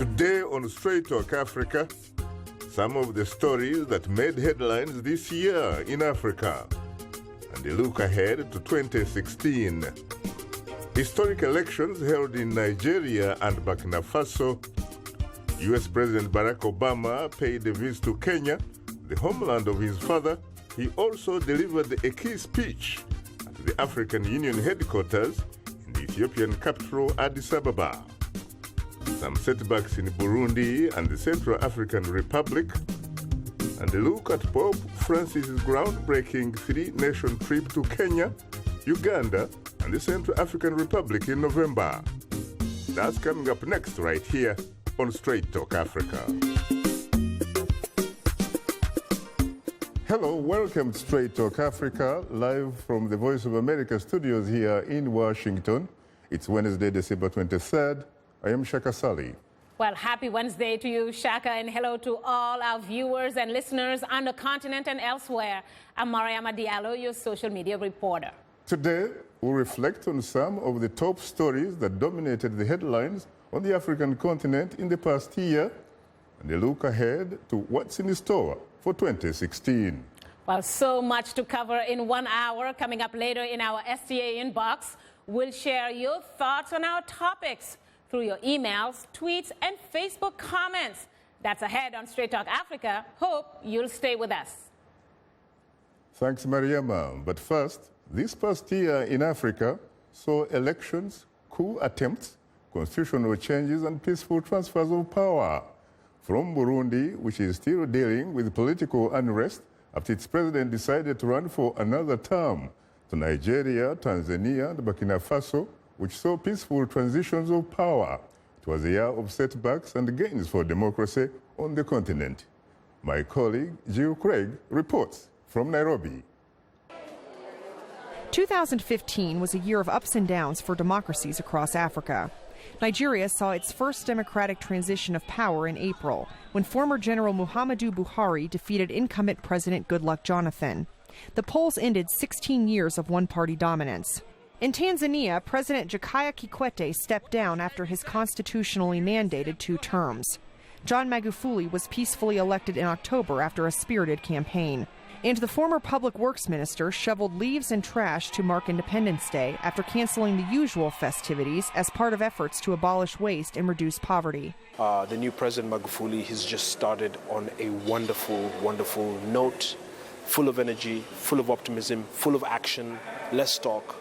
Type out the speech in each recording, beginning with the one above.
Today on Straight Talk Africa, some of the stories that made headlines this year in Africa, and a look ahead to 2016. Historic elections held in Nigeria and Burkina Faso. U.S. President Barack Obama paid a visit to Kenya, the homeland of his father. He also delivered a key speech at the African Union headquarters in the Ethiopian capital, Addis Ababa. Some setbacks in Burundi and the Central African Republic, and a look at Pope Francis's groundbreaking three-nation trip to Kenya, Uganda, and the Central African Republic in November. That's coming up next right here on Straight Talk Africa. Hello, welcome to Straight Talk Africa, live from the Voice of America studios here in Washington. It's Wednesday, December 23rd. I am Shaka Ssali. Well, happy Wednesday to you, Shaka, and hello to all our viewers and listeners on the continent and elsewhere. I'm Mariama Diallo, your social media reporter. Today, we'll reflect on some of the top stories that dominated the headlines on the African continent in the past year, and a look ahead to what's in store for 2016. Well, so much to cover in 1 hour. Coming up later in our STA inbox, we'll share your thoughts on our topics through your emails, tweets, and Facebook comments. That's ahead on Straight Talk Africa. Hope you'll stay with us. Thanks, Mariama. But first, this past year in Africa saw elections, coup attempts, constitutional changes, and peaceful transfers of power. From Burundi, which is still dealing with political unrest after its president decided to run for another term, to Nigeria, Tanzania, and Burkina Faso, which saw peaceful transitions of power. It was a year of setbacks and gains for democracy on the continent. My colleague Jill Craig reports from Nairobi. 2015 was a year of ups and downs for democracies across Africa. Nigeria saw its first democratic transition of power in April, when former General Muhammadu Buhari defeated incumbent President Goodluck Jonathan. The polls ended 16 years of one-party dominance. In Tanzania, President Jakaya Kikwete stepped down after his constitutionally mandated 2 terms. John Magufuli was peacefully elected in October after a spirited campaign. And the former public works minister shoveled leaves and trash to mark Independence Day after canceling the usual festivities as part of efforts to abolish waste and reduce poverty. The new President Magufuli has just started on a wonderful, wonderful note, full of energy, full of optimism, full of action, less talk.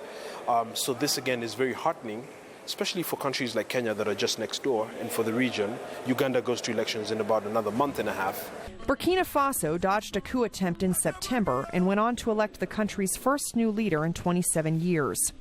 So this, again, is very heartening, especially for countries like Kenya that are just next door, and for the region. Uganda goes to elections in about another month and a half. Burkina Faso dodged a coup attempt in September and went on to elect the country's first new leader in 27 years.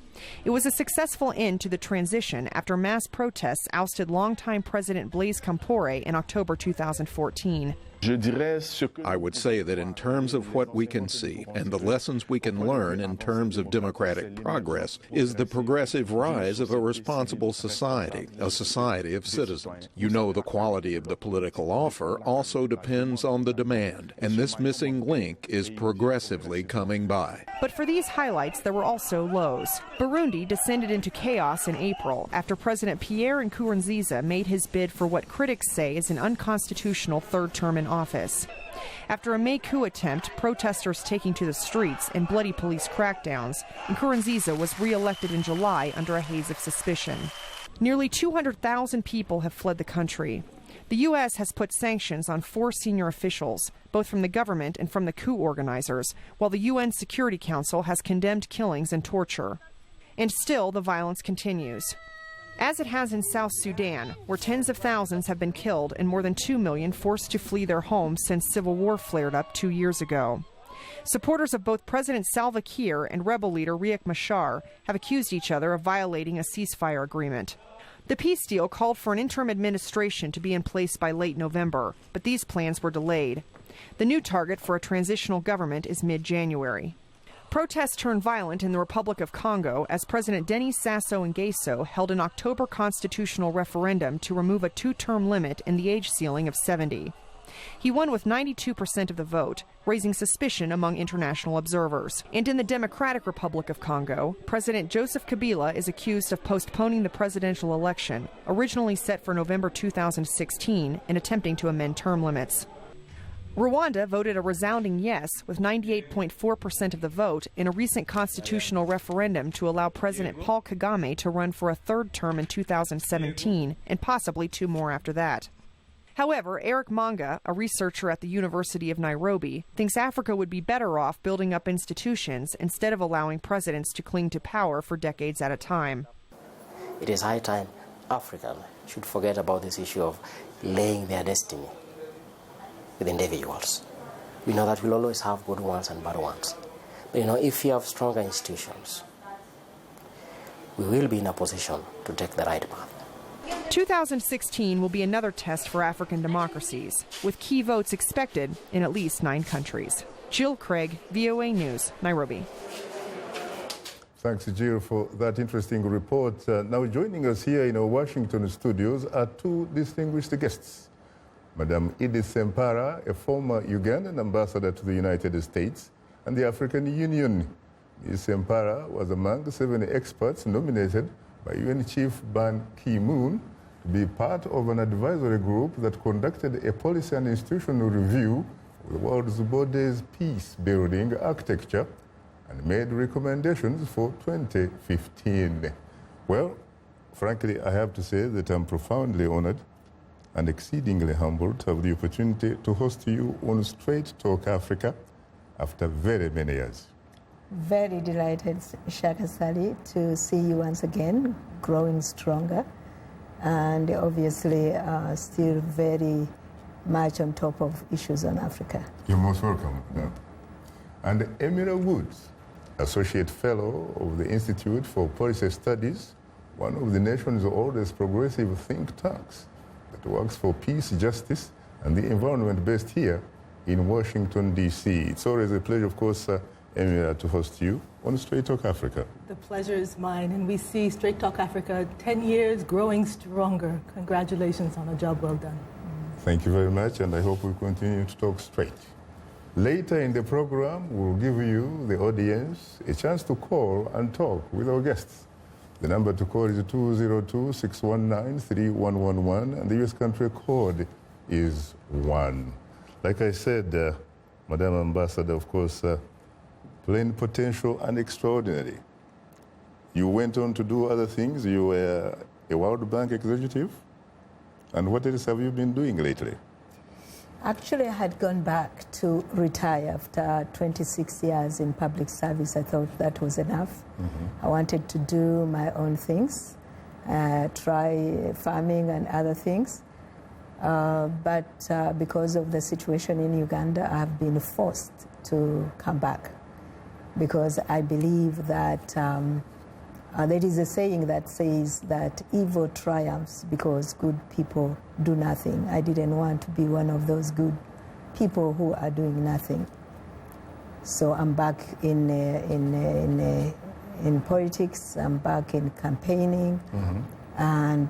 It was a successful end to the transition after mass protests ousted longtime President Blaise Compaoré in October 2014. I would say that in terms of what we can see and the lessons we can learn in terms of democratic progress is the progressive rise of a responsible society, a society of citizens. You know, the quality of the political offer also depends on the demand, and this missing link is progressively coming by. But for these highlights, there were also lows. Burundi descended into chaos in April after President Pierre Nkurunziza made his bid for what critics say is an unconstitutional third term in office. After a May coup attempt, protesters taking to the streets, and bloody police crackdowns, Nkurunziza was re-elected in July under a haze of suspicion. Nearly 200,000 people have fled the country. The U.S. has put sanctions on 4 senior officials, both from the government and from the coup organizers, while the UN Security Council has condemned killings and torture. And still, the violence continues, as it has in South Sudan, where tens of thousands have been killed and more than 2 million forced to flee their homes since civil war flared up 2 years ago. Supporters of both President Salva Kiir and rebel leader Riek Machar have accused each other of violating a ceasefire agreement. The peace deal called for an interim administration to be in place by late November, but these plans were delayed. The new target for a transitional government is mid-January. Protests turned violent in the Republic of Congo as President Denis Sassou Nguesso held an October constitutional referendum to remove a 2-term limit in the age ceiling of 70. He won with 92% of the vote, raising suspicion among international observers. And in the Democratic Republic of Congo, President Joseph Kabila is accused of postponing the presidential election, originally set for November 2016, and attempting to amend term limits. Rwanda voted a resounding yes with 98.4% of the vote in a recent constitutional referendum to allow President Paul Kagame to run for a third term in 2017 and possibly 2 more after that. However, Eric Manga, a researcher at the University of Nairobi, thinks Africa would be better off building up institutions instead of allowing presidents to cling to power for decades at a time. It is high time Africa should forget about this issue of laying their destiny with individuals. We know that we'll always have good ones and bad ones. But if you have stronger institutions, we will be in a position to take the right path. 2016 will be another test for African democracies, with key votes expected in at least 9 countries. Jill Craig, VOA News, Nairobi. Thanks, Jill, for that interesting report. Now joining us here in our Washington studios are 2 distinguished guests. Madam Edith Sempara, a former Ugandan ambassador to the United States and the African Union. Ms. Sempara was among 7 experts nominated by UN Chief Ban Ki-moon to be part of an advisory group that conducted a policy and institutional review of the world's bodies peace-building architecture and made recommendations for 2015. Well, frankly, I have to say that I'm profoundly honored and exceedingly humbled to have the opportunity to host you on Straight Talk Africa after very many years. Very delighted, Shaka Ssali, to see you once again, growing stronger, and obviously still very much on top of issues on Africa. You're most welcome. Yeah. And Emira Woods, Associate Fellow of the Institute for Policy Studies, one of the nation's oldest progressive think tanks that works for peace, justice, and the environment based here in Washington, D.C. It's always a pleasure, of course, Emira, to host you on Straight Talk Africa. The pleasure is mine, and we see Straight Talk Africa 10 years growing stronger. Congratulations on a job well done. Thank you very much, and I hope we continue to talk straight. Later in the program, we'll give you, the audience, a chance to call and talk with our guests. The number to call is 202-619-3111, and the U.S. country code is 1. Like I said, Madam Ambassador, of course, plenipotential and extraordinary. You went on to do other things. You were a World Bank executive. And what else have you been doing lately? Actually, I had gone back to retire after 26 years in public service. I thought that was enough. I wanted to do my own things, try farming and other things. But because of the situation in Uganda, I have been forced to come back, because I believe that there is a saying that says that evil triumphs because good people do nothing. I didn't want to be one of those good people who are doing nothing. So I'm back in politics. I'm back in campaigning, and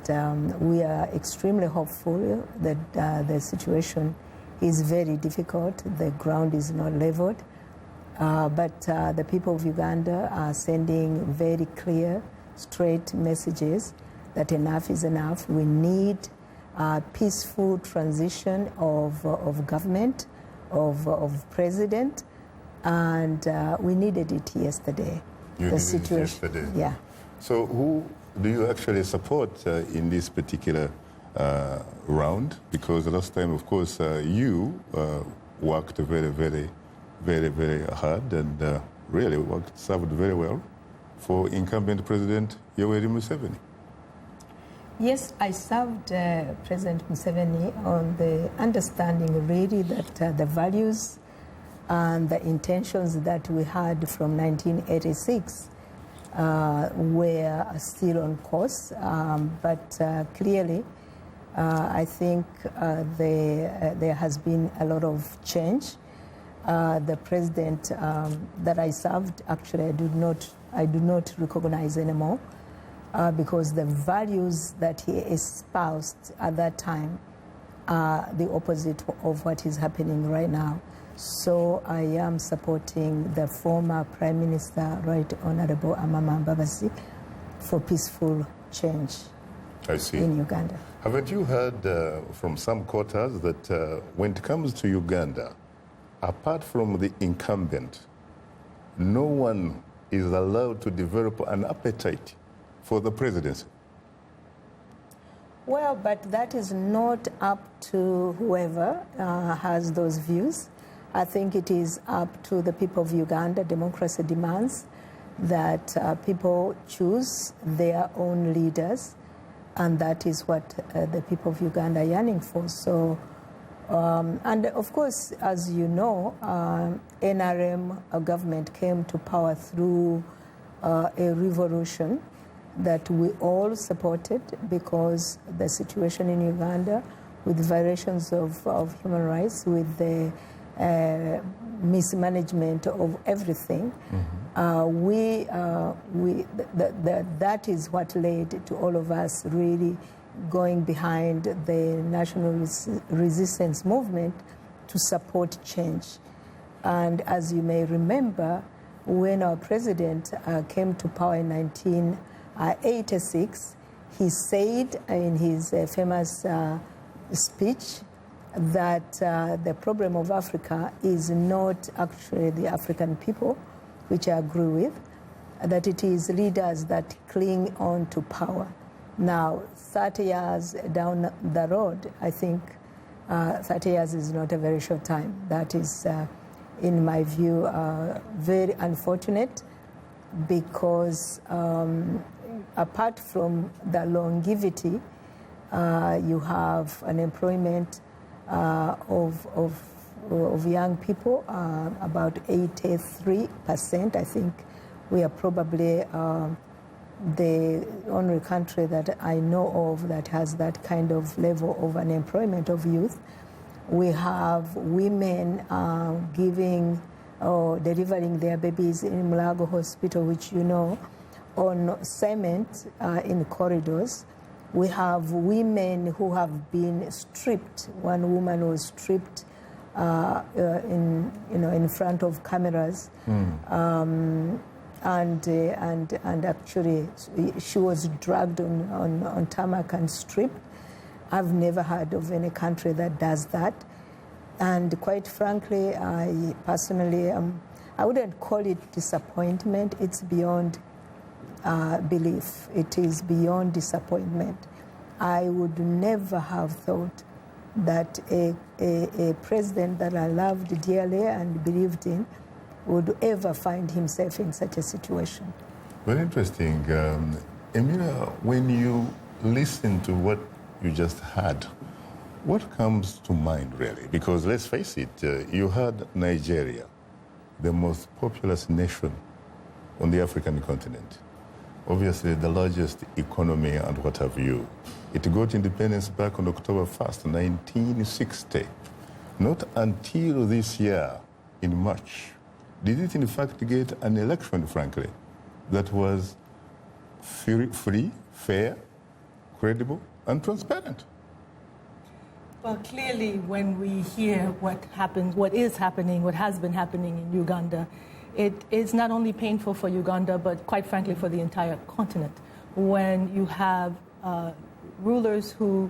we are extremely hopeful that the situation is very difficult. The ground is not leveled. But the people of Uganda are sending very clear, straight messages that enough is enough. We need a peaceful transition of government, of president, and we needed it yesterday. You needed it yesterday? Yeah. So who do you actually support in this particular round? Because the last time, of course, you worked very hard and really served very well for incumbent President Yoweri Museveni. Yes, I served President Museveni on the understanding really that the values and the intentions that we had from 1986 were still on course, but clearly I think there has been a lot of change. The president that I served, actually, I do not recognize anymore, because the values that he espoused at that time the opposite of what is happening right now. So I am supporting the former Prime Minister, Right Honorable Amama Mbabazi, for peaceful change in Uganda. Haven't you heard from some quarters that when it comes to Uganda, apart from the incumbent, no one is allowed to develop an appetite for the presidency? Well, but that is not up to whoever has those views. I think it is up to the people of Uganda. Democracy demands that people choose their own leaders, and that is what the people of Uganda are yearning for. So, and of course, as you know, NRM government came to power through a revolution that we all supported, because the situation in Uganda, with violations of human rights, with the mismanagement of everything, that is what led to all of us really going behind the national resistance movement to support change. And as you may remember, when our president came to power in 1986, he said in his famous speech that the problem of Africa is not actually the African people, which I agree with, that it is leaders that cling on to power. Now, 30 years down the road, I think 30 years is not a very short time. That is, in my view, very unfortunate, because apart from the longevity, you have unemployment of young people, about 83%. I think we are probably the only country that I know of that has that kind of level of unemployment of youth. We have women giving or delivering their babies in Mulago Hospital, which you know, on cement in corridors. We have women who have been stripped. One woman was stripped in front of cameras, and actually she was dragged on tarmac and stripped. I've never heard of any country that does that. And quite frankly, I personally, I wouldn't call it disappointment. It's beyond belief. It is beyond disappointment. I would never have thought that a president that I loved dearly and believed in would ever find himself in such a situation. Very interesting. Emira, when you listen to what you just had, what comes to mind really? Because let's face it, you had Nigeria, the most populous nation on the African continent. Obviously the largest economy and what have you. It got independence back on October 1st, 1960. Not until this year, in March, did it in fact get an election, frankly, that was free, fair, credible, and transparent. Well, clearly, when we hear what happened, what is happening, what has been happening in Uganda, it is not only painful for Uganda, but quite frankly for the entire continent. When you have rulers who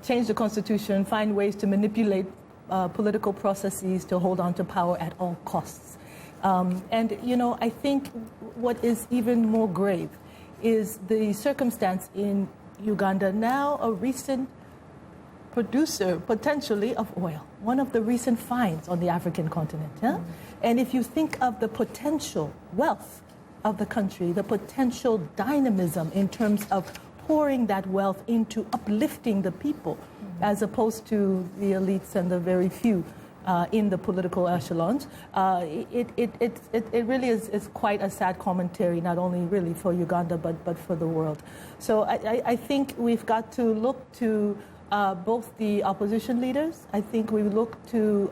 change the constitution, find ways to manipulate political processes to hold on to power at all costs. And, you know, I think what is even more grave is the circumstance in Uganda, now a recent producer, potentially, of oil, one of the recent finds on the African continent. Huh? And if you think of the potential wealth of the country, the potential dynamism in terms of pouring that wealth into uplifting the people, as opposed to the elites and the very few in the political echelons, it really is quite a sad commentary, not only really for Uganda, but for the world. So I think we've got to look to both the opposition leaders. I think we look to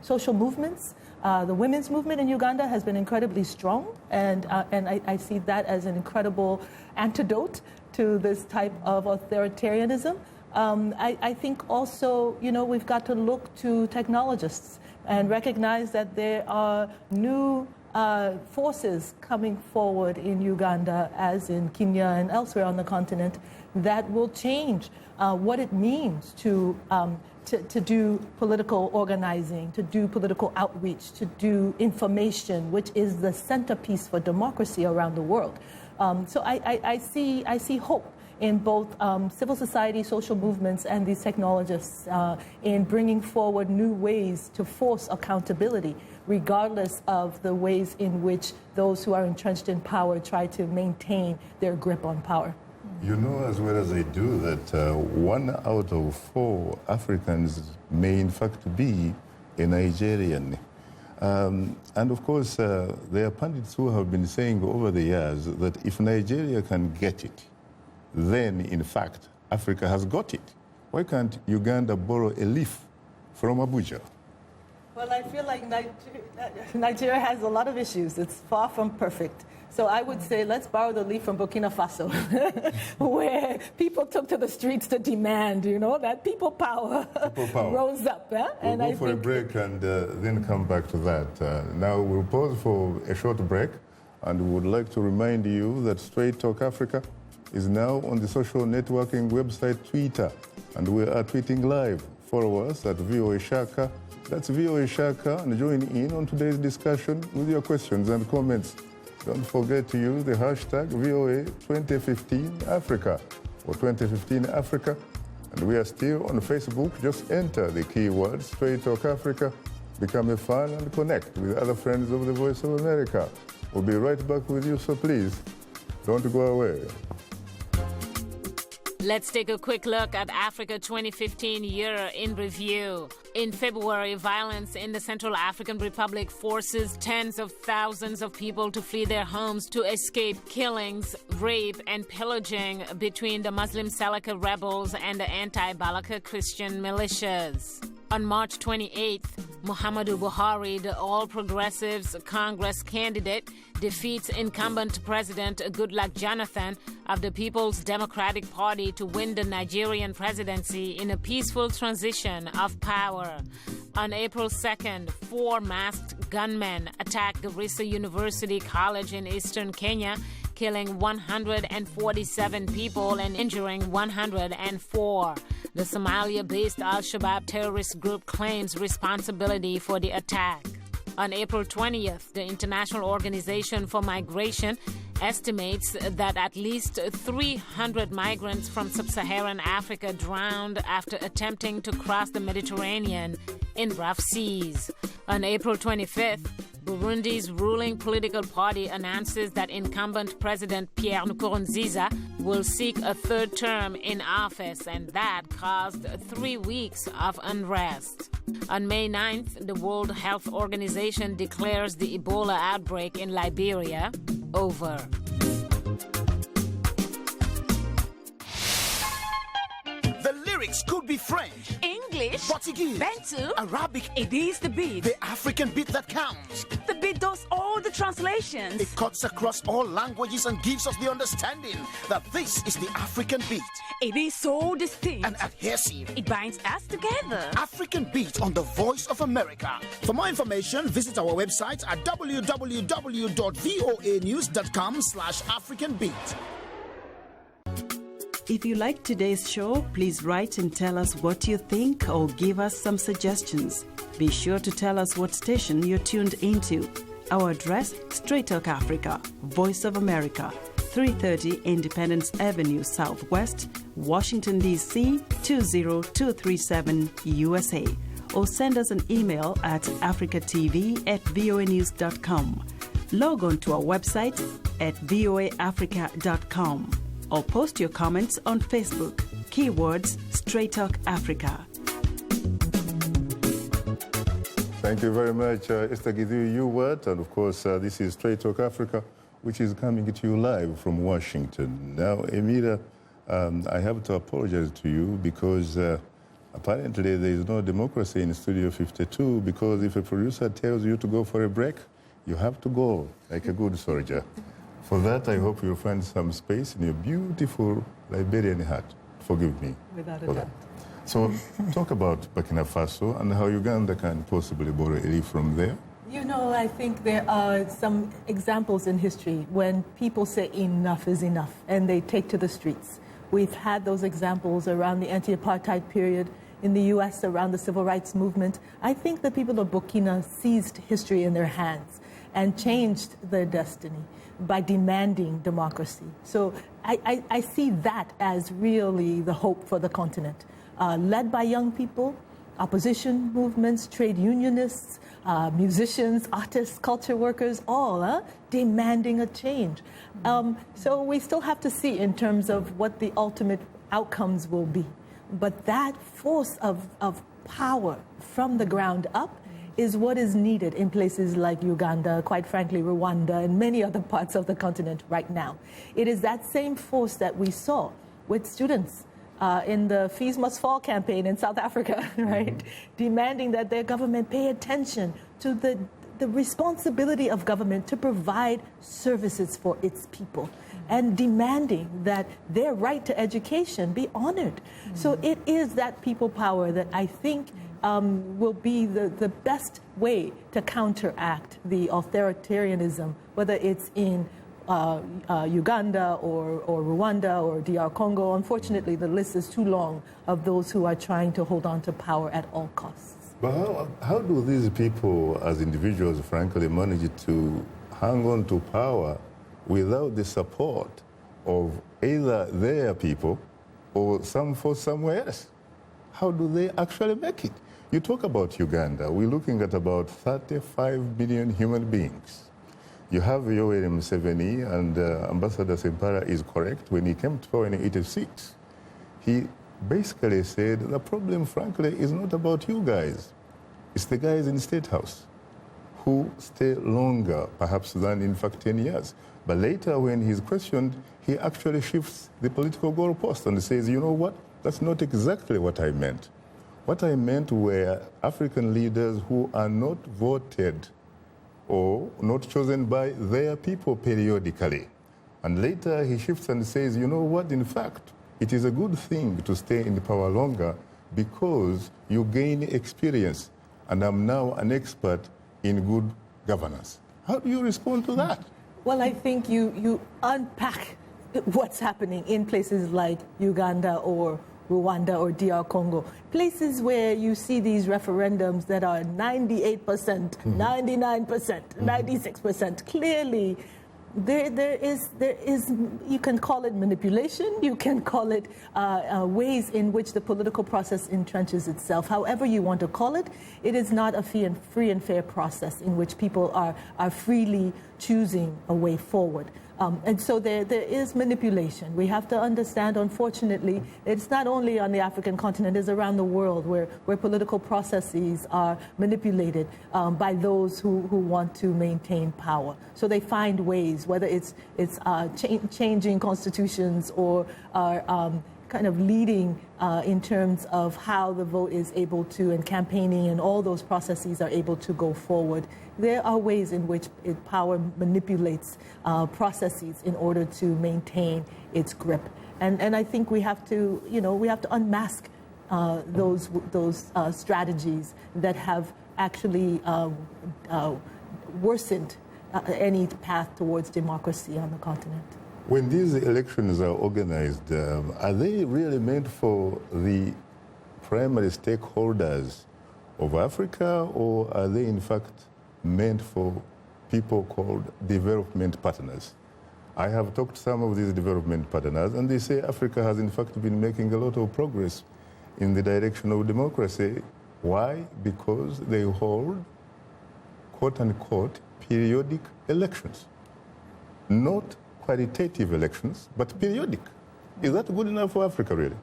social movements. The women's movement in Uganda has been incredibly strong, and I see that as an incredible antidote to this type of authoritarianism. I think also, we've got to look to technologists and recognize that there are new forces coming forward in Uganda, as in Kenya and elsewhere on the continent, that will change what it means to do political organizing, to do political outreach, to do information, which is the centerpiece for democracy around the world. So I see hope in both civil society, social movements, and these technologists in bringing forward new ways to force accountability, regardless of the ways in which those who are entrenched in power try to maintain their grip on power. You know as well as I do that 1 out of 4 Africans may in fact be a Nigerian. And of course, there are pundits who have been saying over the years that if Nigeria can get it, then in fact Africa has got it. Why can't Uganda borrow a leaf from Abuja? Well, I feel like Nigeria has a lot of issues. It's far from perfect. So I would say let's borrow the leaf from Burkina Faso, where people took to the streets to demand, that people power rose up. We'll go for a break and then come back to that. Now we'll pause for a short break, and we would like to remind you that Straight Talk Africa is now on the social networking website Twitter, and we are tweeting live. Follow us at VOA Shaka. That's VOA Shaka, and join in on today's discussion with your questions and comments. Don't forget to use the hashtag VOA 2015 Africa or 2015 Africa. And we are still on Facebook. Just enter the keyword Straight Talk Africa, become a fan, and connect with other friends of the Voice of America. We'll be right back with you, so please don't go away. Let's take a quick look at Africa 2015 year in review. In February, violence in the Central African Republic forces tens of thousands of people to flee their homes to escape killings, rape, and pillaging between the Muslim Salaka rebels and the anti-Balaka Christian militias. On March 28th, Muhammadu Buhari, the All Progressives Congress candidate, defeats incumbent President Goodluck Jonathan of the People's Democratic Party to win the Nigerian presidency in a peaceful transition of power. On April 2nd, 4 masked gunmen attacked Garissa University College in eastern Kenya, killing 147 people and injuring 104. The Somalia-based Al-Shabaab terrorist group claims responsibility for the attack. On April 20th, the International Organization for Migration estimates that at least 300 migrants from sub-Saharan Africa drowned after attempting to cross the Mediterranean in rough seas. On April 25th, Burundi's ruling political party announces that incumbent President Pierre Nkurunziza will seek a third term in office, and that caused 3 weeks of unrest. On May 9th, the World Health Organization declares the Ebola outbreak in Liberia over. The lyrics could be French, English, Portuguese, Bantu, Arabic. It is the beat. The African beat that counts. The beat does all the translations. It cuts across all languages and gives us the understanding that this is the African beat. It is so distinct and adhesive. It binds us together. African beat on the Voice of America. For more information, visit our website at www.voanews.com/AfricanBeat. If you like today's show, please write and tell us what you think or give us some suggestions. Be sure to tell us what station you're tuned into. Our address, Straight Talk Africa, Voice of America, 330 Independence Avenue Southwest, Washington, D.C. 20237 USA. Or send us an email at africatv@voanews.com. Log on to our website at voaafrica.com. Or post your comments on Facebook. Keywords Straight Talk Africa. Thank you very much, Esther Githu, you word. And of course, this is Straight Talk Africa, which is coming to you live from Washington. Now, Emira, I have to apologize to you because apparently there is no democracy in Studio 52, because if a producer tells you to go for a break, you have to go like a good soldier. For that, I hope you'll find some space in your beautiful Liberian hat. Forgive me. Without a for doubt. that. So talk about Burkina Faso and how Uganda can possibly borrow a leaf from there. You know, I think there are some examples in history when people say enough is enough and they take to the streets. We've had those examples around the anti-apartheid period in the U.S., around the civil rights movement. I think the people of Burkina seized history in their hands and changed their destiny by demanding democracy. So I see that as really the hope for the continent. Led by young people, opposition movements, trade unionists, musicians, artists, culture workers, all demanding a change. So we still have to see in terms of what the ultimate outcomes will be. But that force of power from the ground up is what is needed in places like Uganda, quite frankly, Rwanda, and many other parts of the continent right now. It is that same force that we saw with students in the Fees Must Fall campaign in South Africa, right? Demanding that their government pay attention to the responsibility of government to provide services for its people, and demanding that their right to education be honored. So it is that people power that I think will be the best way to counteract the authoritarianism, whether it's in Uganda or Rwanda or DR Congo. Unfortunately, the list is too long of those who are trying to hold on to power at all costs. But how do these people, as individuals, frankly, manage to hang on to power without the support of either their people or some force somewhere else? How do they actually make it? You talk about Uganda. We're looking at about 35 million human beings. You have Yoweri Museveni, and Ambassador Sempara is correct. When he came to power in 1986, he basically said the problem, frankly, is not about you guys. It's the guys in the State House who stay longer, perhaps, than, in fact, 10 years. But later, when he's questioned, he actually shifts the political goalpost and says, you know what? That's not exactly what I meant. What I meant were African leaders who are not voted or not chosen by their people periodically. And later he shifts and says, you know what, in fact, it is a good thing to stay in power longer because you gain experience, and I'm now an expert in good governance. How do you respond to that? Well, I think you unpack what's happening in places like Uganda or Rwanda or DR Congo, places where you see these referendums that are 98%, 99%, 96%. Clearly, there is, you can call it manipulation, you can call it ways in which the political process entrenches itself. However you want to call it, it is not a free and fair process in which people are freely choosing a way forward. And so there is manipulation. We have to understand, unfortunately, it's not only on the African continent, it's around the world where political processes are manipulated by those who want to maintain power. So they find ways, whether it's changing constitutions or kind of leading in terms of how the vote is able to, and campaigning and all those processes are able to go forward. There are ways in which power manipulates processes in order to maintain its grip. And I think we have to, we have to unmask those strategies that have actually worsened any path towards democracy on the continent. When these elections are organized, are they really meant for the primary stakeholders of Africa, or are they in fact meant for people called development partners? I have talked to some of these development partners, and they say Africa has in fact been making a lot of progress in the direction of democracy. Why? Because they hold, quote unquote, periodic elections. Not qualitative elections, but periodic. Is that good enough for Africa, really?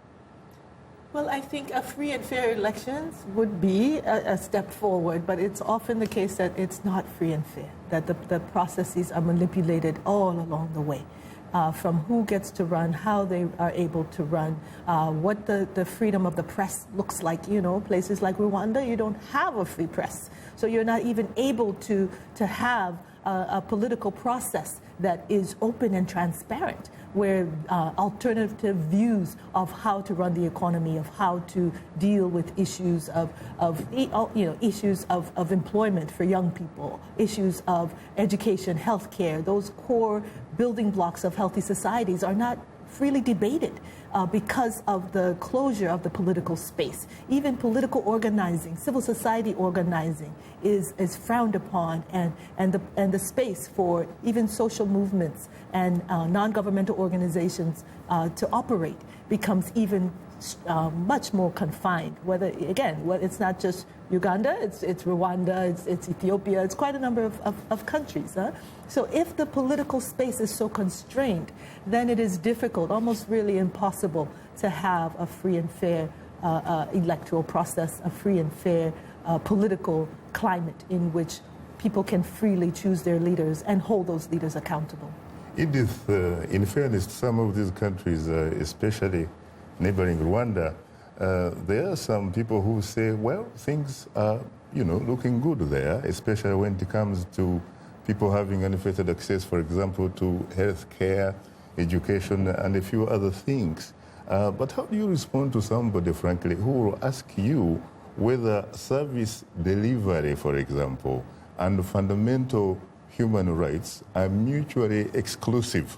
Well, I think a free and fair elections would be a step forward, but it's often the case that it's not free and fair, that the processes are manipulated all along the way. From who gets to run, how they are able to run, what the freedom of the press looks like. Places like Rwanda, you don't have a free press. So you're not even able to have a political process that is open and transparent, where alternative views of how to run the economy, of how to deal with issues of employment for young people, issues of education, healthcare, those core building blocks of healthy societies are not freely debated because of the closure of the political space. Even political organizing, civil society organizing is frowned upon, and the space for even social movements and non-governmental organizations to operate becomes even much more confined. Whether it's not just Uganda, it's Rwanda, it's Ethiopia, it's quite a number of countries. So if the political space is so constrained, then it is difficult, almost really impossible, to have a free and fair electoral process, a free and fair political climate in which people can freely choose their leaders and hold those leaders accountable. Edith, in fairness to some of these countries, especially neighboring Rwanda, there are some people who say, well, things are, looking good there, especially when it comes to people having unfettered access, for example, to health care, education, and a few other things. But how do you respond to somebody, frankly, who will ask you whether service delivery, for example, and fundamental human rights are mutually exclusive,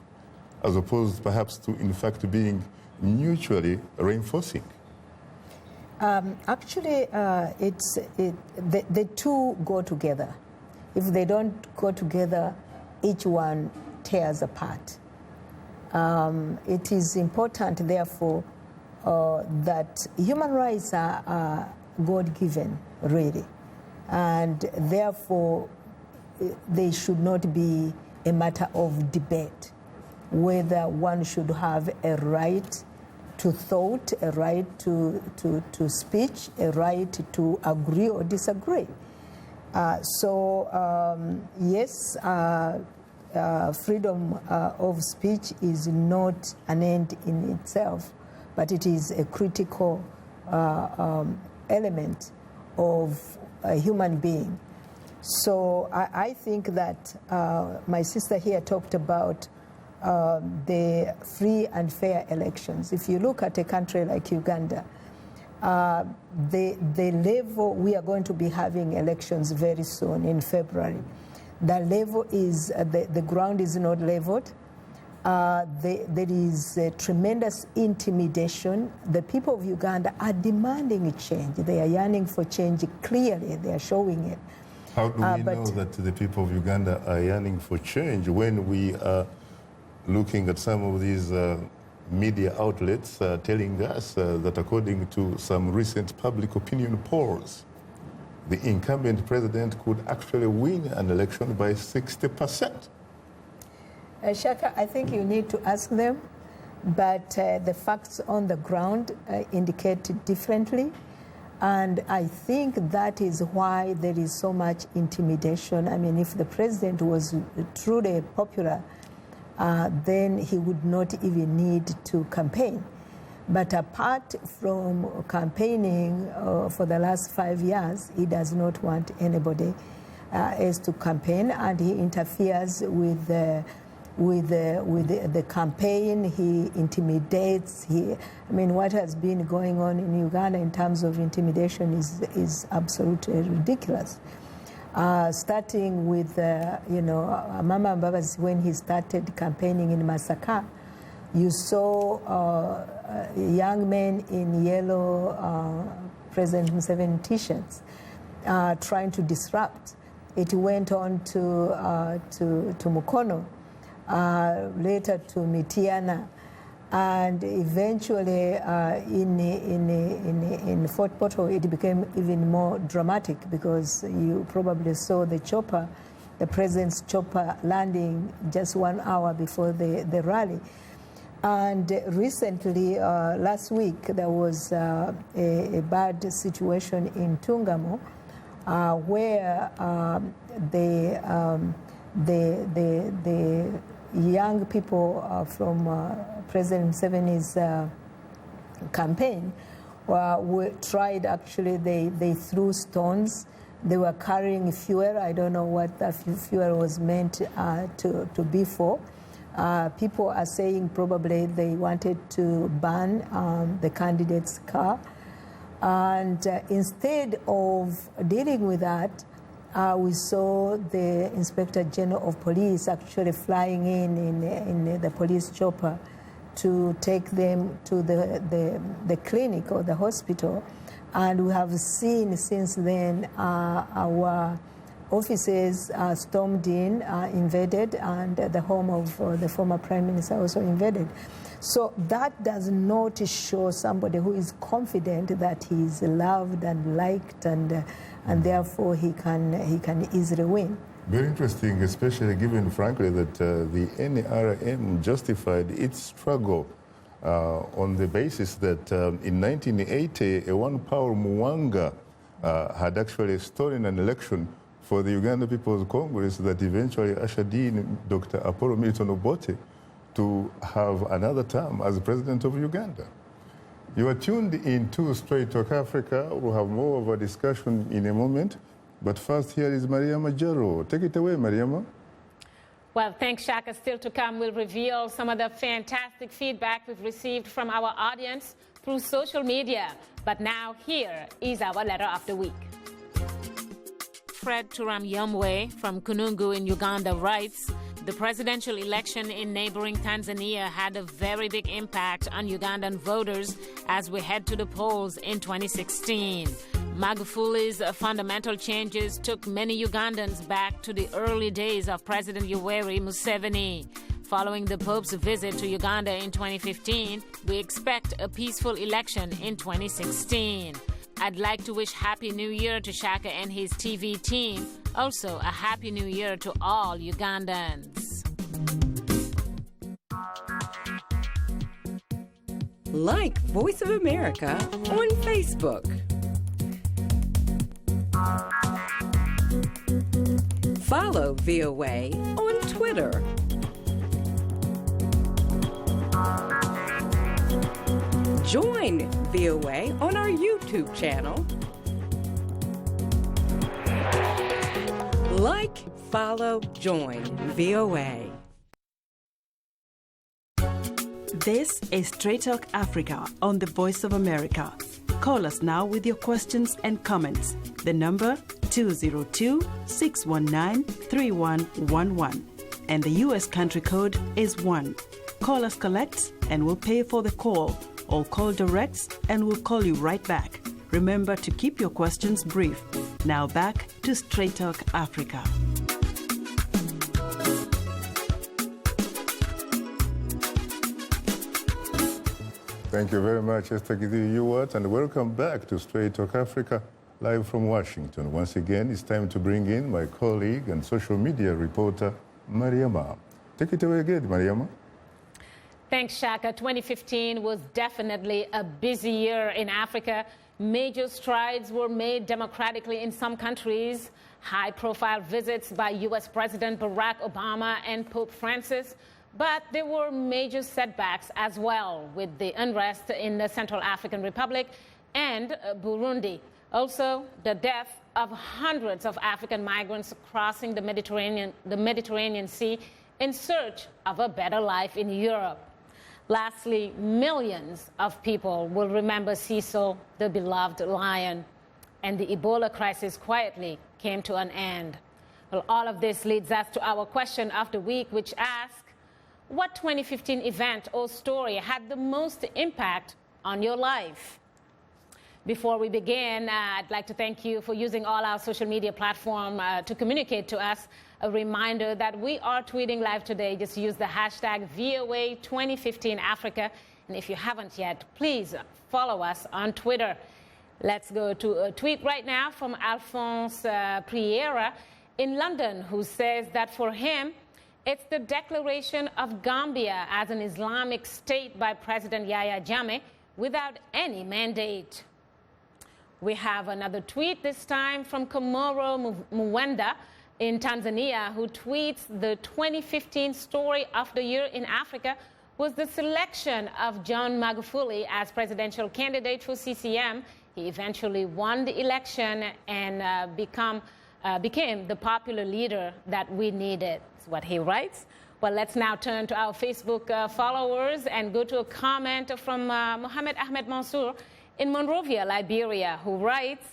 as opposed perhaps to, in fact, being mutually reinforcing? Actually, the two go together. If they don't go together, each one tears apart. It is important, therefore, that human rights are God-given, really, and therefore they should not be a matter of debate whether one should have a right to thought, a right to speech, a right to agree or disagree. Yes, freedom of speech is not an end in itself, but it is a critical element of a human being. So I think that my sister here talked about the free and fair elections. If you look at a country like Uganda, the level, we are going to be having elections very soon in February. The level is, the ground is not leveled. There is tremendous intimidation. The people of Uganda are demanding a change. They are yearning for change clearly. They are showing it. How do we know that the people of Uganda are yearning for change when we are looking at some of these media outlets telling us that according to some recent public opinion polls, the incumbent president could actually win an election by 60%? Shaka, I think you need to ask them, but the facts on the ground indicate differently. And I think that is why there is so much intimidation. I mean, if the president was truly popular, then he would not even need to campaign. But apart from campaigning for the last 5 years, he does not want anybody else to campaign, and he interferes with the campaign. He intimidates. I mean, what has been going on in Uganda in terms of intimidation is absolutely ridiculous. Starting with, Mama Mbabazi, when he started campaigning in Masaka, you saw young men in yellow President Museveni T-shirts trying to disrupt. It went on to Mukono, later to Mitiana, and eventually in Fort Portal it became even more dramatic, because you probably saw the chopper, the president's chopper, landing just 1 hour before the rally. And recently, last week, there was a bad situation in Tungamo where the young people from President Museveni's campaign were tried, actually, they threw stones They were carrying fuel. I don't know what that fuel was meant to be for. People are saying probably they wanted to burn the candidate's car. And instead of dealing with that, we saw the Inspector General of Police actually flying in the police chopper to take them to the clinic or the hospital. And we have seen since then our offices stormed in, invaded, and the home of the former Prime Minister also invaded. So that does not show somebody who is confident that he is loved and liked, and therefore he can easily win. Very interesting, especially given, frankly, that the NRM justified its struggle on the basis that in 1980, a one-power Mwanga had actually stolen an election for the Uganda People's Congress that eventually ushered in Dr. Apollo Milton Obote to have another term as president of Uganda. You are tuned into Straight Talk Africa. We'll have more of a discussion in a moment. But first, here is Mariama Jaro. Take it away, Mariama. Well, thanks, Shaka. Still to come, we'll reveal some of the fantastic feedback we've received from our audience through social media. But now, here is our letter of the week. Fred Turamyomwe from Kunungu in Uganda writes, the presidential election in neighboring Tanzania had a very big impact on Ugandan voters as we head to the polls in 2016. Magufuli's fundamental changes took many Ugandans back to the early days of President Yoweri Museveni. Following the Pope's visit to Uganda in 2015, we expect a peaceful election in 2016. I'd like to wish Happy New Year to Shaka and his TV team. Also, a Happy New Year to all Ugandans. Like Voice of America on Facebook. Follow VOA on Twitter. Join VOA on our YouTube channel. Like, follow, join VOA. This is Straight Talk Africa on the Voice of America. Call us now with your questions and comments. The number 202-619-3111. And the U.S. country code is 1. Call us collect and we'll pay for the call. Or call directs and we'll call you right back. Remember to keep your questions brief. Now back to Straight Talk Africa. Thank you very much, Esther Gidhu-Ewart, and welcome back to Straight Talk Africa, live from Washington. Once again, it's time to bring in my colleague and social media reporter, Mariama. Take it away again, Mariama. Thanks, Shaka. 2015 was definitely a busy year in Africa. Major strides were made democratically in some countries. High-profile visits by U.S. President Barack Obama and Pope Francis. But there were major setbacks as well, with the unrest in the Central African Republic and Burundi. Also, the death of hundreds of African migrants crossing the Mediterranean Sea in search of a better life in Europe. Lastly, millions of people will remember Cecil, the beloved lion, and the Ebola crisis quietly came to an end. Well, all of this leads us to our question of the week, which asks, what 2015 event or story had the most impact on your life? Before we begin, I'd like to thank you for using all our social media platform to communicate to us. A reminder that we are tweeting live today. Just use the hashtag VOA2015Africa. And if you haven't yet, please follow us on Twitter. Let's go to a tweet right now from Alphonse Priera in London, who says that for him, it's the declaration of Gambia as an Islamic state by President Yahya Jammeh without any mandate. We have another tweet, this time from Komoro Mwenda in Tanzania, who tweets the 2015 story of the year in Africa was the selection of John Magufuli as presidential candidate for CCM He eventually won the election and became the popular leader that we needed. That's what he writes. Well, let's now turn to our Facebook followers and go to a comment from Mohammed Ahmed Mansour in Monrovia, Liberia, who writes,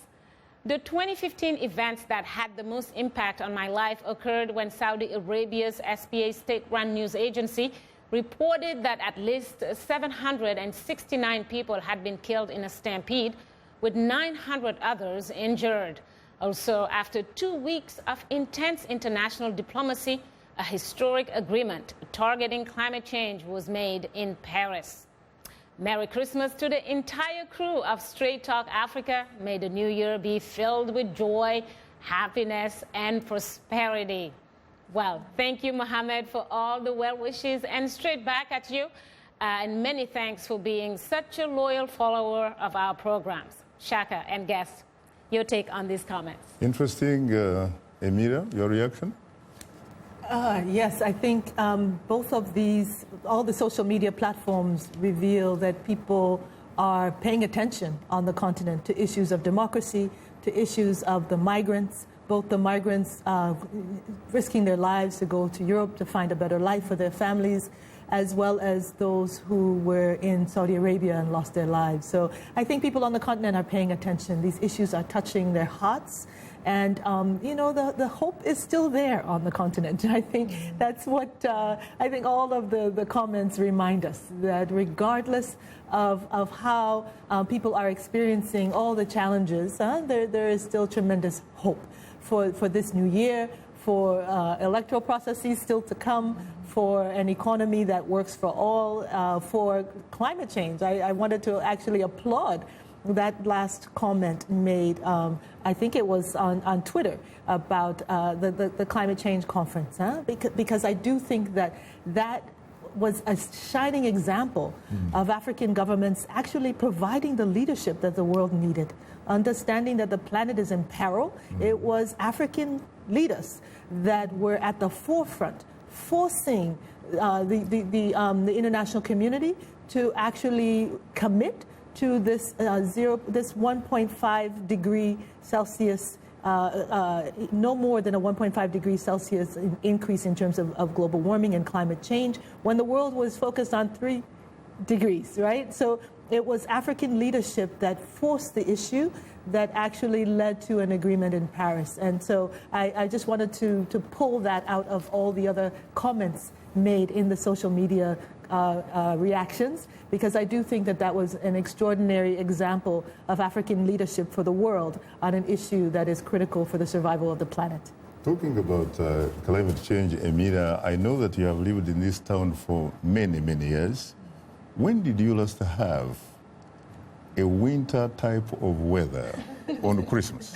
"The 2015 events that had the most impact on my life occurred when Saudi Arabia's SPA state-run news agency reported that at least 769 people had been killed in a stampede, with 900 others injured. Also, after 2 weeks of intense international diplomacy, a historic agreement targeting climate change was made in Paris." Merry Christmas to the entire crew of Straight Talk Africa. May the new year be filled with joy, happiness, and prosperity. Well, thank you, Mohammed, for all the well wishes, and straight back at you. And many thanks for being such a loyal follower of our programs. Shaka and guests, your take on these comments. Interesting. Emira, your reaction? Yes, I think both of these, all the social media platforms reveal that people are paying attention on the continent to issues of democracy, to issues of the migrants, both the migrants risking their lives to go to Europe to find a better life for their families, as well as those who were in Saudi Arabia and lost their lives. So I think people on the continent are paying attention. These issues are touching their hearts. And, you know, the hope is still there on the continent. I think that's what I think all of the comments remind us, that regardless of how people are experiencing all the challenges, there is still tremendous hope for this new year, for electoral processes still to come, for an economy that works for all, for climate change. I wanted to actually applaud that last comment made, I think it was on Twitter, about the climate change conference, because I do think that was a shining example of African governments actually providing the leadership that the world needed, understanding that the planet is in peril. It was African leaders that were at the forefront, forcing the international community to actually commit to this 1.5 degree Celsius, no more than a 1.5 degree Celsius increase in terms of global warming and climate change, when the world was focused on 3 degrees, right? So it was African leadership that forced the issue that actually led to an agreement in Paris. And so I just wanted to pull that out of all the other comments made in the social media reactions, because I do think that was an extraordinary example of African leadership for the world on an issue that is critical for the survival of the planet. Talking about climate change, Emira, I know that you have lived in this town for many, many years. When did you last have a winter type of weather on Christmas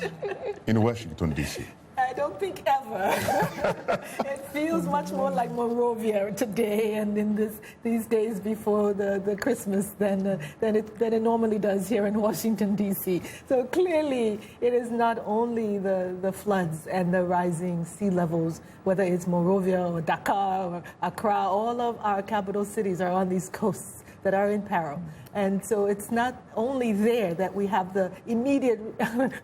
in Washington, D.C.? I don't think ever. It feels much more like Monrovia today and in these days before the Christmas than it normally does here in Washington, D.C. So clearly it is not only the floods and the rising sea levels, whether it's Monrovia or Dakar or Accra, all of our capital cities are on these coasts that are in peril. And so it's not only there that we have the immediate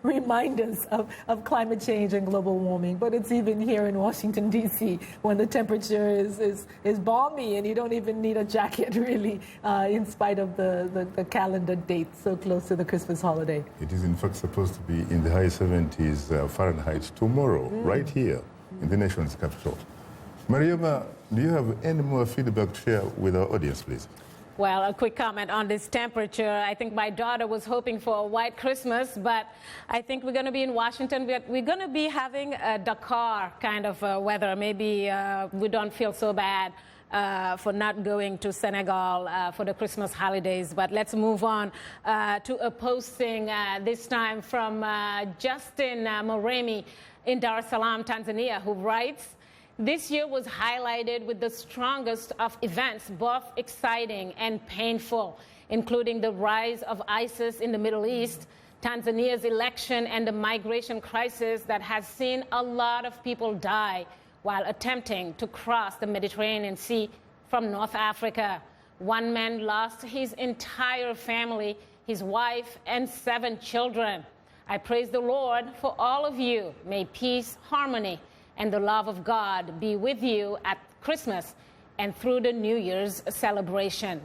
reminders of climate change and global warming, but it's even here in Washington, D.C., when the temperature is balmy and you don't even need a jacket, really, in spite of the calendar date so close to the Christmas holiday. It is, in fact, supposed to be in the high 70s Fahrenheit tomorrow, right here in the nation's capital. Mariama, do you have any more feedback to share with our audience, please? Well, a quick comment on this temperature. I think my daughter was hoping for a white Christmas, but I think we're going to be in Washington. We're going to be having a Dakar kind of weather. Maybe we don't feel so bad for not going to Senegal for the Christmas holidays. But let's move on to a posting this time from Justin Moremi in Dar es Salaam, Tanzania, who writes, "This year was highlighted with the strongest of events, both exciting and painful, including the rise of ISIS in the Middle East, Tanzania's election, and the migration crisis that has seen a lot of people die while attempting to cross the Mediterranean Sea from North Africa. One man lost his entire family his wife, and 7 children. I praise the Lord for all of you. May peace, harmony, and the love of God be with you at Christmas and through the New Year's celebration.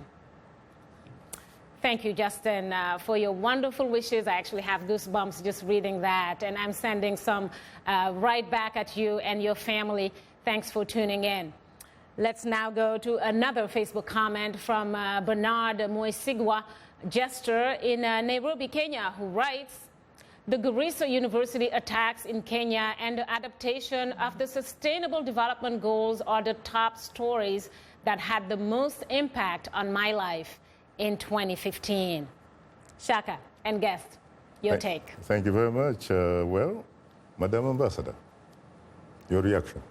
Thank you, Justin, for your wonderful wishes. I actually have goosebumps just reading that, and I'm sending some right back at you and your family. Thanks for tuning in. Let's now go to another Facebook comment from Bernard Moisigwa, jester in Nairobi, Kenya, who writes, "The Garissa University attacks in Kenya and the adaptation of the Sustainable Development Goals are the top stories that had the most impact on my life in 2015. Shaka and guest, your take. Thank you very much. Well, Madam Ambassador, your reaction.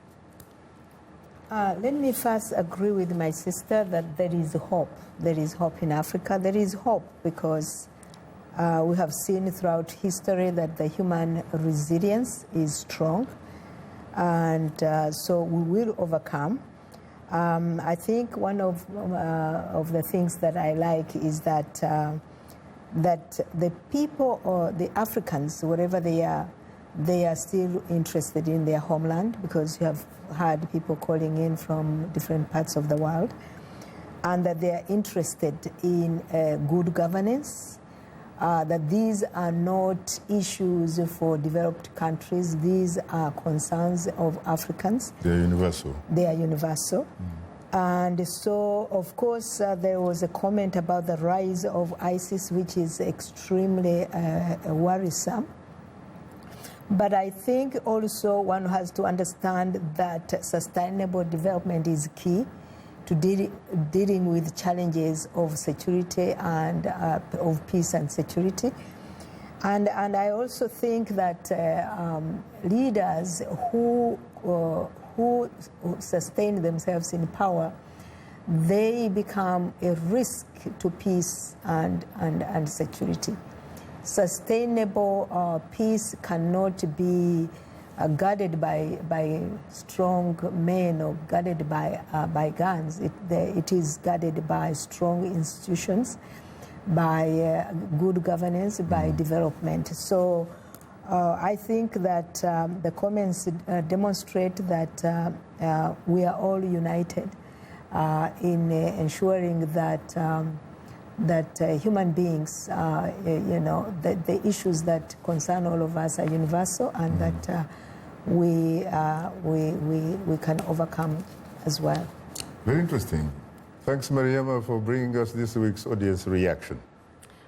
Let me first agree with my sister that there is hope. There is hope in Africa. There is hope because we have seen throughout history that the human resilience is strong, and so we will overcome. I think one of the things that I like is that that the people or the Africans, wherever they are still interested in their homeland, because you have had people calling in from different parts of the world, and that they are interested in good governance, that these are not issues for developed countries, these are concerns of Africans. They are universal. They are universal. And so, of course, there was a comment about the rise of ISIS, which is extremely worrisome. But I think also one has to understand that sustainable development is key to dealing with challenges of security and of peace and security. And I also think that leaders who sustain themselves in power, they become a risk to peace and security. Sustainable peace cannot be guarded by strong men or guarded by guns. It is guarded by strong institutions, by good governance, by development. So I think that the comments demonstrate that we are all united in ensuring that human beings, the issues that concern all of us are universal, and that we can overcome as well. Very interesting. Thanks, Mariama, for bringing us this week's audience reaction.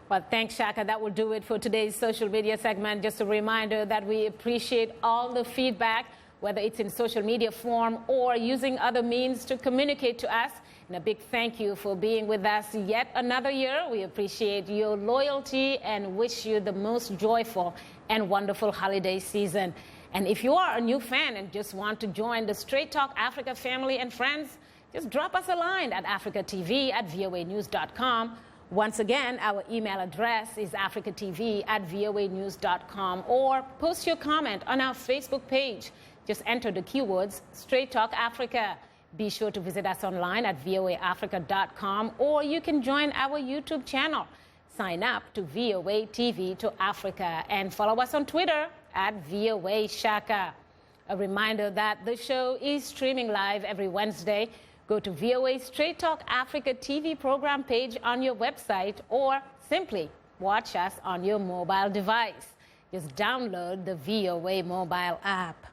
Well, thanks, Shaka. That will do it for today's social media segment. Just a reminder that we appreciate all the feedback, whether it's in social media form or using other means to communicate to us. And a big thank you for being with us yet another year. We appreciate your loyalty and wish you the most joyful and wonderful holiday season. And if you are a new fan and just want to join the Straight Talk Africa family and friends, just drop us a line at africatv@voanews.com. Once again, our email address is africatv@voanews.com, or post your comment on our Facebook page. Just enter the keywords Straight Talk Africa. Be sure to visit us online at voaafrica.com, or you can join our YouTube channel. Sign up to VOA TV to Africa and follow us on Twitter at VOA Shaka. A reminder that the show is streaming live every Wednesday. Go to VOA Straight Talk Africa TV program page on your website, or simply watch us on your mobile device. Just download the VOA mobile app.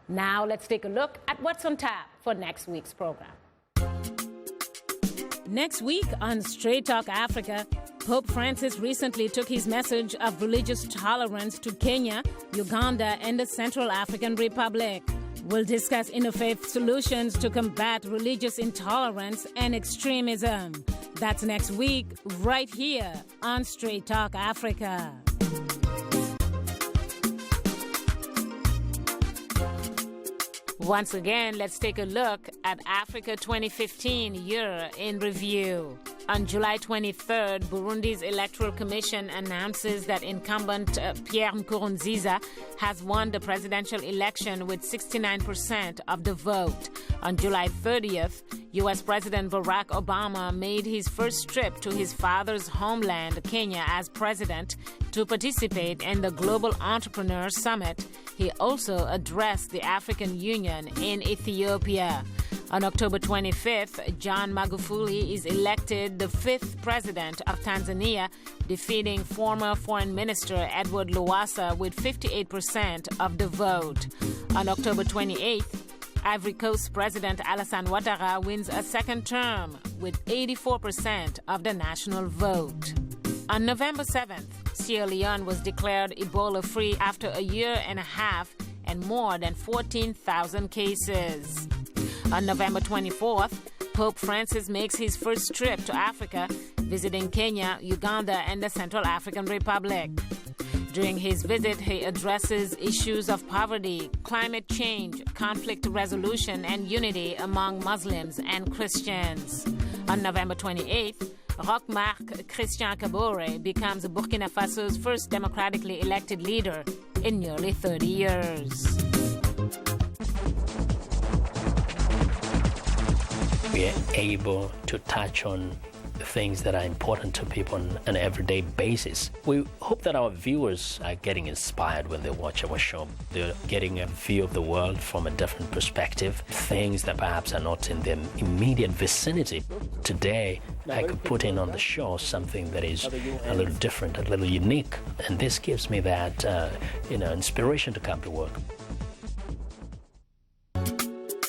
Now let's take a look at what's on tap for next week's program. Next week on Straight Talk Africa, Pope Francis recently took his message of religious tolerance to Kenya, Uganda, and the Central African Republic. We'll discuss interfaith solutions to combat religious intolerance and extremism. That's next week, right here on Straight Talk Africa. Once again, let's take a look at Africa 2015 Year in Review. On July 23rd, Burundi's Electoral Commission announces that incumbent Pierre Nkurunziza has won the presidential election with 69% of the vote. On July 30th, U.S. President Barack Obama made his first trip to his father's homeland, Kenya, as president to participate in the Global Entrepreneur Summit. He also addressed the African Union in Ethiopia. On October 25th, John Magufuli is elected the 5th president of Tanzania, defeating former Foreign Minister Edward Lowassa with 58% of the vote. On October 28th, Ivory Coast President Alassane Ouattara wins a second term with 84% of the national vote. On November 7th, Sierra Leone was declared Ebola-free after a year and a half and more than 14,000 cases. On November 24th, Pope Francis makes his first trip to Africa, visiting Kenya, Uganda, and the Central African Republic. During his visit, he addresses issues of poverty, climate change, conflict resolution, and unity among Muslims and Christians. On November 28th, Roch-Marc Christian Kabore becomes Burkina Faso's first democratically elected leader in nearly 30 years. We are able to touch on things that are important to people on an everyday basis. We hope that our viewers are getting inspired when they watch our show. They're getting a view of the world from a different perspective, things that perhaps are not in their immediate vicinity. Today, I could put in on the show something that is a little different, a little unique, and this gives me that inspiration to come to work.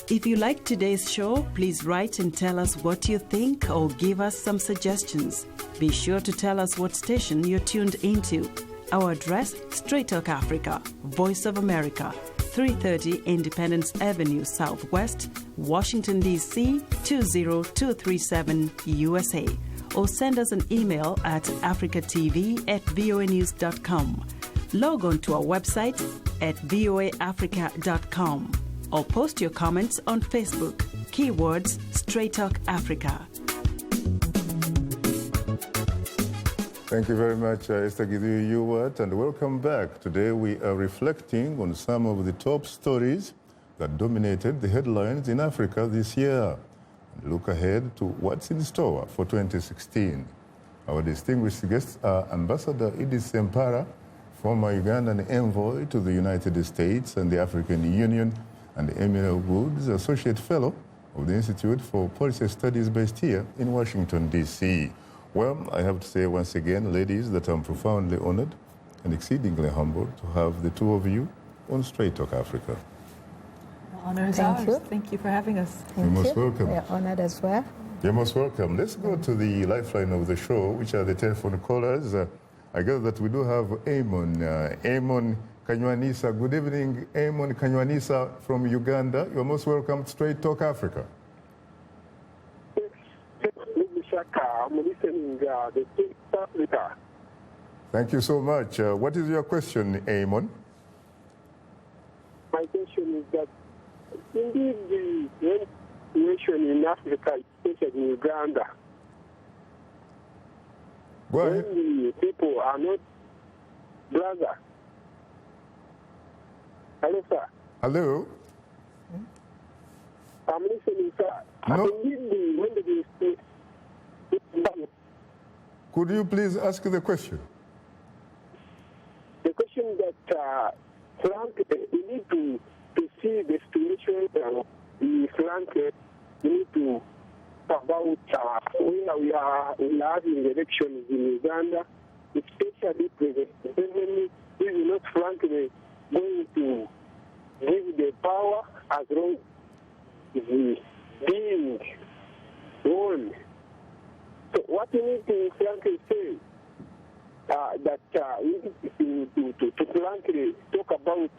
If you like today's show, please write and tell us what you think or give us some suggestions. Be sure to tell us what station you're tuned into. Our address, Straight Talk Africa, Voice of America, 330 Independence Avenue Southwest, Washington, D.C. 20237 USA. Or send us an email at africatv@voanews.com. Log on to our website at voaafrica.com. Or post your comments on Facebook. Keywords Straight Talk Africa. Thank you very much, Esther Gideon-Ewart, and welcome back. Today we are reflecting on some of the top stories that dominated the headlines in Africa this year. And look ahead to what's in store for 2016. Our distinguished guests are Ambassador Edith Sempara, former Ugandan envoy to the United States and the African Union, and Emil Woods, Associate Fellow of the Institute for Policy Studies based here in Washington, D.C. Well, I have to say once again, ladies, that I'm profoundly honored and exceedingly humbled to have the two of you on Straight Talk Africa. The honor is ours. Thank you for having us. You're most welcome. We're honored as well. You're most welcome. Let's go to the lifeline of the show, which are the telephone callers. I guess that we do have Amon. Amon Kanywanisa. Good evening, Amon Kanywanisa from Uganda. You're most welcome to Straight Talk Africa. Shaka, I'm listening to the Straight Talk Africa. Thank you so much. What is your question, Amon? My question is that indeed the situation in Africa, especially in Uganda, when the people are not brothers. Hello, sir. Hello. I'm listening, sir. No. Could you please ask the question? The question that frankly, we need to see the situation the frankly, we need to talk about where we are having elections in Uganda, especially President Museveni is not frankly going to give the power as long as he being won. So what we need to frankly say that we need to frankly talk about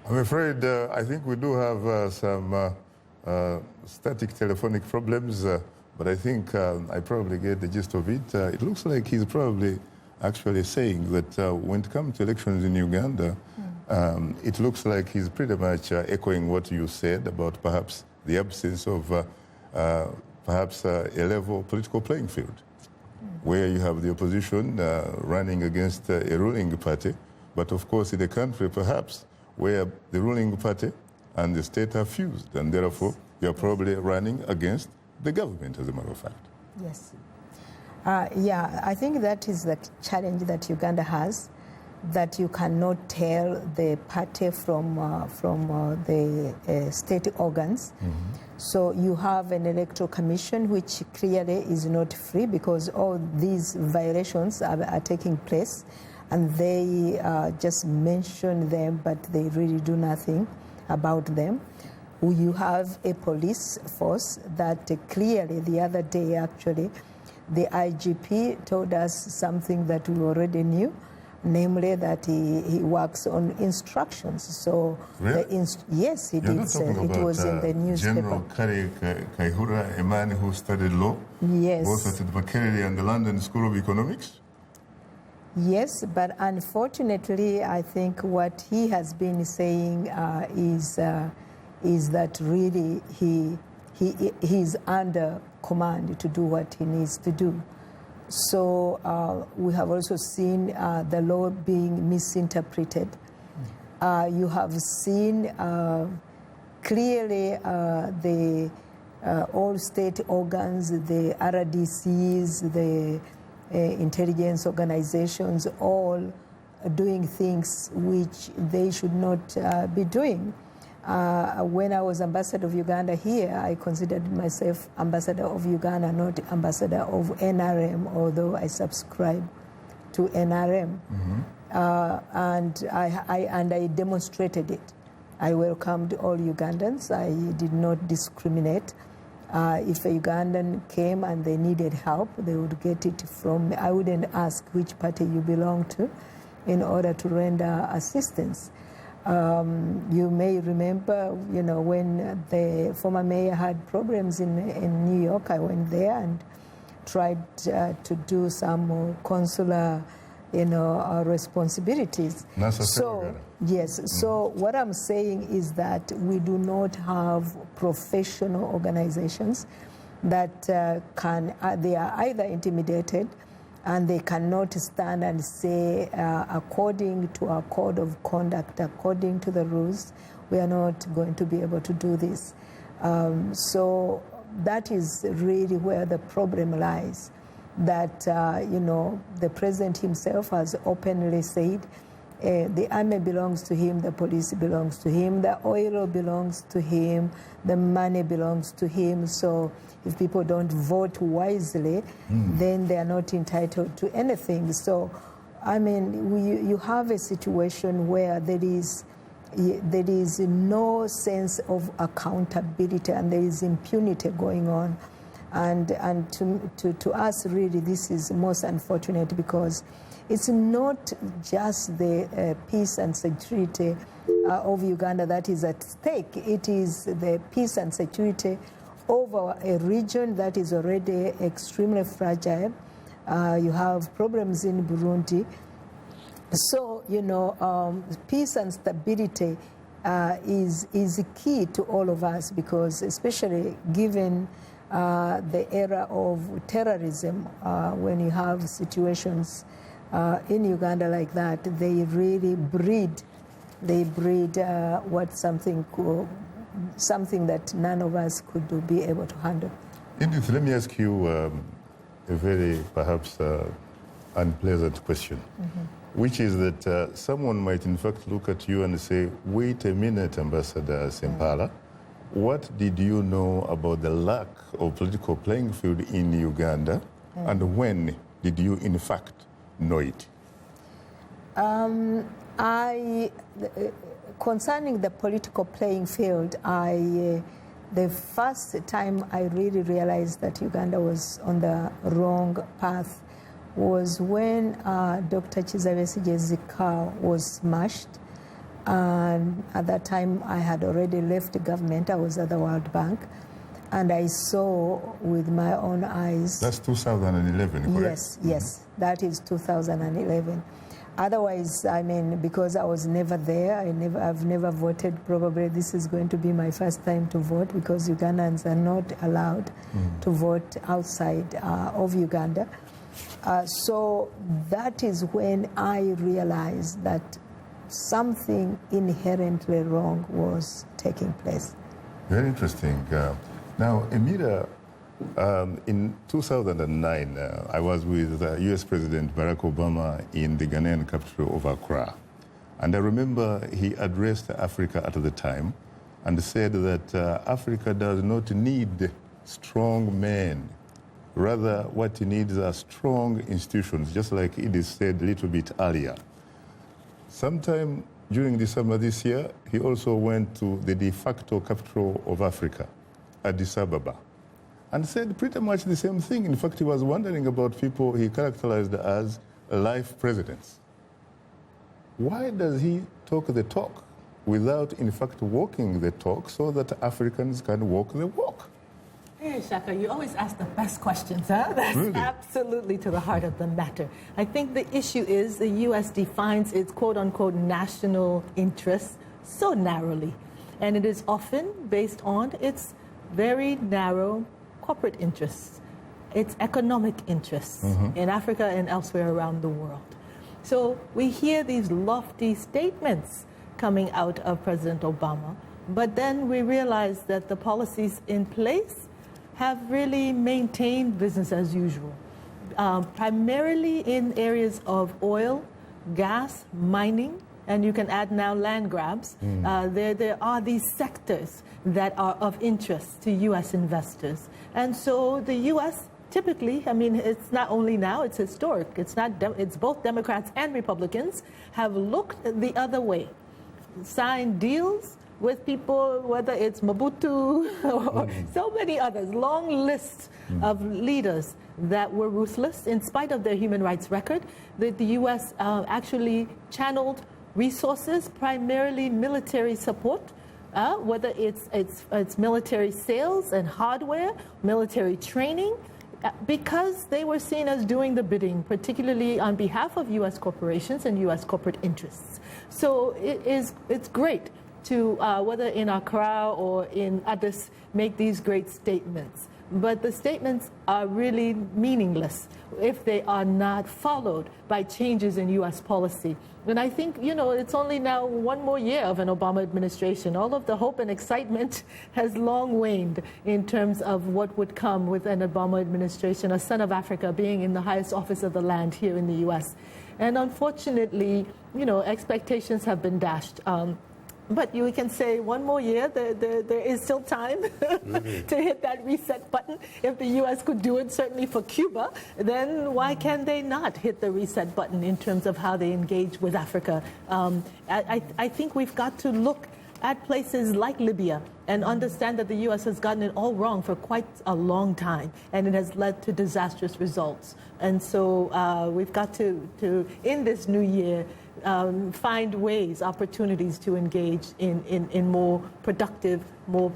I'm afraid I think we do have some static telephonic problems, but I think I probably get the gist of it. It looks like he's probably actually saying that when it comes to elections in Uganda, it looks like he's pretty much echoing what you said about perhaps the absence of perhaps a level political playing field, where you have the opposition running against a ruling party, but of course in a country perhaps where the ruling party and the state are fused, and therefore you're probably running against the government, as a matter of fact. Yes. Yeah, I think that is the challenge that Uganda has, that you cannot tell the party from the state organs. So you have an electoral commission which clearly is not free, because all these violations are taking place, and they just mention them, but they really do nothing about them. You have a police force that clearly, the other day actually, the IGP told us something that we already knew, namely that he works on instructions. So, really? Yes, he did say it was in the newspaper. General Kari Kaihura, a man who studied law, yes, both at the Makerere and the London School of Economics? Yes, but unfortunately, I think what he has been saying is that really he's under command to do what he needs to do. So we have also seen the law being misinterpreted. You have seen clearly the all state organs, the RDCs, the intelligence organizations, all doing things which they should not be doing. When I was ambassador of Uganda here, I considered myself ambassador of Uganda, not ambassador of NRM, although I subscribe to NRM. And I demonstrated it. I welcomed all Ugandans. I did not discriminate. If a Ugandan came and they needed help, they would get it from me. I wouldn't ask which party you belong to in order to render assistance. You may remember, when the former mayor had problems in New York, I went there and tried to do some consular, responsibilities. So, yes. So what I'm saying is that we do not have professional organizations that they are either intimidated, and they cannot stand and say, according to our code of conduct, according to the rules, we are not going to be able to do this. So that is really where the problem lies, that, the president himself has openly said the army belongs to him, the police belongs to him, the oil belongs to him, the money belongs to him. So if people don't vote wisely, then they are not entitled to anything. So, I mean, you have a situation where there is no sense of accountability, and there is impunity going on. And to us, really, this is most unfortunate, because it's not just the peace and security of Uganda that is at stake. It is the peace and security over a region that is already extremely fragile. You have problems in Burundi. So, peace and stability is key to all of us, because especially given the era of terrorism, when you have situations in Uganda like that, they really breed something that none of us could be able to handle. Edith, let me ask you a very perhaps unpleasant question, which is that someone might in fact look at you and say, wait a minute, Ambassador Sempala, what did you know about the lack of political playing field in Uganda, and when did you in fact know it? Concerning the political playing field, the first time I really realized that Uganda was on the wrong path was when Dr. Kizza Besigye's car was smashed. And at that time, I had already left the government. I was at the World Bank. And I saw with my own eyes. That's 2011, correct? Yes, yes. That is 2011. Otherwise, I mean, because I was never there, I've never voted. Probably this is going to be my first time to vote, because Ugandans are not allowed to vote outside of Uganda. So that is when I realized that something inherently wrong was taking place. Very interesting. Now, Emira, in 2009, I was with U.S. President Barack Obama in the Ghanaian capital of Accra. And I remember he addressed Africa at the time and said that Africa does not need strong men. Rather, what it needs are strong institutions, just like it is said a little bit earlier. Sometime during the summer this year, he also went to the de facto capital of Africa, Addis Ababa, and said pretty much the same thing. In fact, he was wondering about people he characterized as life presidents. Why does he talk the talk without, in fact, walking the talk so that Africans can walk the walk? Hey, Shaka, you always ask the best questions, huh? That's really? Absolutely to the heart of the matter. I think the issue is the U.S. defines its quote-unquote national interests so narrowly, and it is often based on its very narrow corporate interests, its economic interests in Africa and elsewhere around the world. So we hear these lofty statements coming out of President Obama, but then we realize that the policies in place have really maintained business as usual, primarily in areas of oil, gas, mining, and you can add now land grabs. There are these sectors that are of interest to U.S. investors. And so the U.S. typically, I mean, it's not only now, it's historic. It's both Democrats and Republicans have looked the other way, signed deals with people, whether it's Mobutu or so many others, long lists of leaders that were ruthless in spite of their human rights record. The U.S. Actually channeled resources, primarily military support, whether it's military sales and hardware, military training, because they were seen as doing the bidding, particularly on behalf of U.S. corporations and U.S. corporate interests. So it's great to, whether in Accra or in Addis, make these great statements. But the statements are really meaningless if they are not followed by changes in U.S. policy. And I think, you know, it's only now one more year of an Obama administration. All of the hope and excitement has long waned in terms of what would come with an Obama administration, a son of Africa being in the highest office of the land here in the U.S. And unfortunately, you know, expectations have been dashed. But you can say one more year, there is still time to hit that reset button. If the U.S. could do it, certainly for Cuba, then why can they not hit the reset button in terms of how they engage with Africa? I think we've got to look at places like Libya and understand that the U.S. has gotten it all wrong for quite a long time, and it has led to disastrous results. And so we've got to in this new year, find ways, opportunities to engage in more productive, more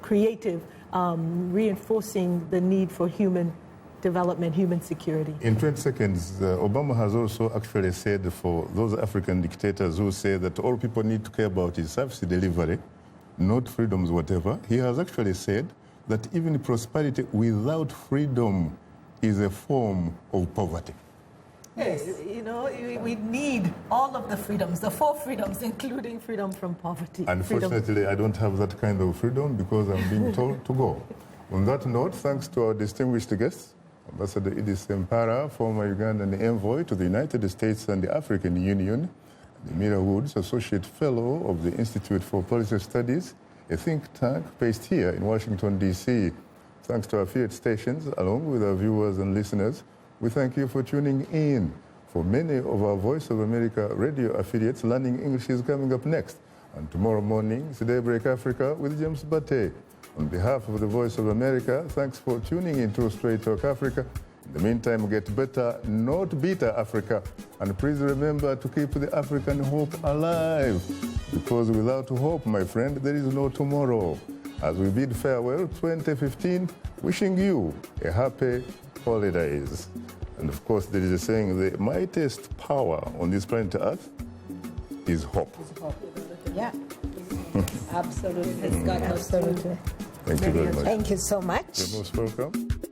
creative, reinforcing the need for human development, human security. In 20 seconds, Obama has also actually said for those African dictators who say that all people need to care about is service delivery, not freedoms, whatever, he has actually said that even prosperity without freedom is a form of poverty. Yes, you know, we need all of the freedoms, the 4 freedoms, including freedom from poverty. Unfortunately, I don't have that kind of freedom because I'm being told to go. On that note, thanks to our distinguished guests, Ambassador Idris Sempara, former Ugandan envoy to the United States and the African Union, and Emira Woods, Associate Fellow of the Institute for Policy Studies, a think tank based here in Washington, D.C. Thanks to our affiliate stations, along with our viewers and listeners, we thank you for tuning in. For many of our Voice of America radio affiliates, Learning English is coming up next. And tomorrow morning, it's Daybreak Africa with James Bate. On behalf of the Voice of America, thanks for tuning in to Straight Talk Africa. In the meantime, get better, not bitter Africa. And please remember to keep the African hope alive. Because without hope, my friend, there is no tomorrow. As we bid farewell 2015, wishing you a happy holidays. And of course, there is a saying, the mightiest power on this planet Earth is hope. Yeah, absolutely. It's got absolutely. Thank you very much. Thank you so much. You're most welcome.